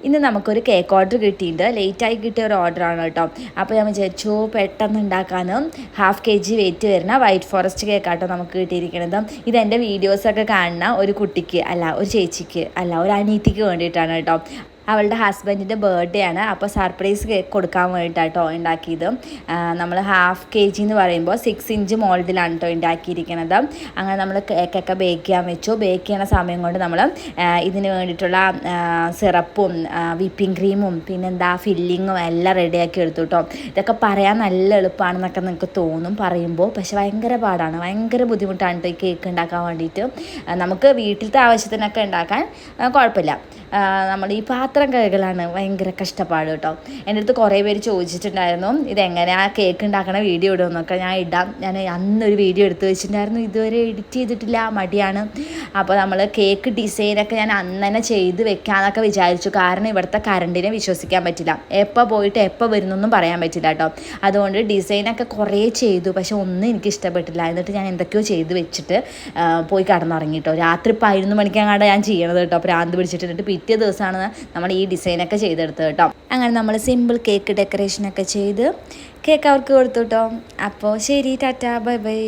ഇന്ന് നമുക്കൊരു cake order കിട്ടിയിട്ടുണ്ട്. ലേറ്റായി കിട്ടിയ ഒരു ഓർഡറാണ് കേട്ടോ. അപ്പോൾ ഞാൻ വിചാരിച്ചു പെട്ടെന്ന് ഉണ്ടാക്കാനും ½ kg വെയിറ്റ് വരുന്ന വൈറ്റ് ഫോറസ്റ്റ് കേക്കാട്ടോ നമുക്ക് കിട്ടിയിരിക്കുന്നത്. ഇതെൻ്റെ വീഡിയോസൊക്കെ കാണുന്ന ഒരു കുട്ടിക്ക് അല്ല, ഒരു ചേച്ചിക്ക് അല്ല, ഒരു അനീതിക്ക് വേണ്ടിയിട്ടാണ് കേട്ടോ. അവളുടെ ഹസ്ബൻഡിൻ്റെ ബർത്ത്ഡേ ആണ്. അപ്പോൾ സർപ്രൈസ് കേക്ക് കൊടുക്കാൻ വേണ്ടിയിട്ടാട്ടോ ഉണ്ടാക്കിയത്. നമ്മൾ ½ kg എന്ന് പറയുമ്പോൾ 6 ഇഞ്ച് മോൾഡിലാണ് കേട്ടോ ഉണ്ടാക്കിയിരിക്കുന്നത്. അങ്ങനെ നമ്മൾ കേക്കൊക്കെ ബേക്ക് ചെയ്യാൻ വെച്ചു. ബേക്ക് ചെയ്യുന്ന സമയം കൊണ്ട് നമ്മൾ ഇതിന് വേണ്ടിയിട്ടുള്ള സിറപ്പും വിപ്പിംഗ് ക്രീമും പിന്നെന്താ ഫില്ലിങ്ങും എല്ലാം റെഡിയാക്കി എടുത്തു കേട്ടോ. ഇതൊക്കെ പറയാൻ നല്ല എളുപ്പമാണെന്നൊക്കെ നിങ്ങൾക്ക് തോന്നും പറയുമ്പോൾ, പക്ഷെ ഭയങ്കര പാടാണ്, ഭയങ്കര ബുദ്ധിമുട്ടാണ് കേട്ടോ ഈ കേക്ക് ഉണ്ടാക്കാൻ വേണ്ടിയിട്ട്. നമുക്ക് വീട്ടിലത്തെ ആവശ്യത്തിനൊക്കെ ഉണ്ടാക്കാൻ കുഴപ്പമില്ല. നമ്മൾ ഈ പാത്രം കഴുകലാണ് ഭയങ്കര കഷ്ടപ്പാട് കേട്ടോ. എൻ്റെ അടുത്ത് കുറേ പേര് ചോദിച്ചിട്ടുണ്ടായിരുന്നു ഇതെങ്ങനെയാണ് കേക്ക് ഉണ്ടാക്കണ വീഡിയോ ഇടുമെന്നൊക്കെ. ഞാൻ ഇടാം. ഞാൻ അന്നൊരു വീഡിയോ എടുത്ത് വെച്ചിട്ടുണ്ടായിരുന്നു, ഇതുവരെ എഡിറ്റ് ചെയ്തിട്ടില്ല, മടിയാണ്. അപ്പോൾ നമ്മൾ കേക്ക് ഡിസൈനൊക്കെ ഞാൻ അന്ന് തന്നെ ചെയ്ത് വെക്കാമെന്നൊക്കെ വിചാരിച്ചു. കാരണം ഇവിടുത്തെ കറണ്ടിനെ വിശ്വസിക്കാൻ പറ്റില്ല, എപ്പോൾ പോയിട്ട് എപ്പോൾ വരുന്നൊന്നും പറയാൻ പറ്റില്ല കേട്ടോ. അതുകൊണ്ട് ഡിസൈനൊക്കെ കുറേ ചെയ്തു, പക്ഷെ ഒന്നും എനിക്ക് ഇഷ്ടപ്പെട്ടില്ല. എന്നിട്ട് ഞാൻ എന്തൊക്കെയോ ചെയ്ത് വെച്ചിട്ട് പോയി കിടന്നുറങ്ങി കേട്ടോ. രാത്രി 11 മണിക്കങ്ങാണ്ട് ഞാൻ ചെയ്യണത് കേട്ടോ. പ്രാന്ത് പിടിച്ചിട്ട് പിറ്റേ ദിവസമാണ് നമ്മൾ ഈ ഡിസൈനൊക്കെ ചെയ്തെടുത്തത് കേട്ടോ. അങ്ങനെ നമ്മൾ സിമ്പിൾ കേക്ക് ഡെക്കറേഷനൊക്കെ ചെയ്ത് കേക്ക് അവർക്ക് കൊടുത്തു കേട്ടോ. അപ്പോൾ ശരി, ടാറ്റ, ബൈ ബൈ.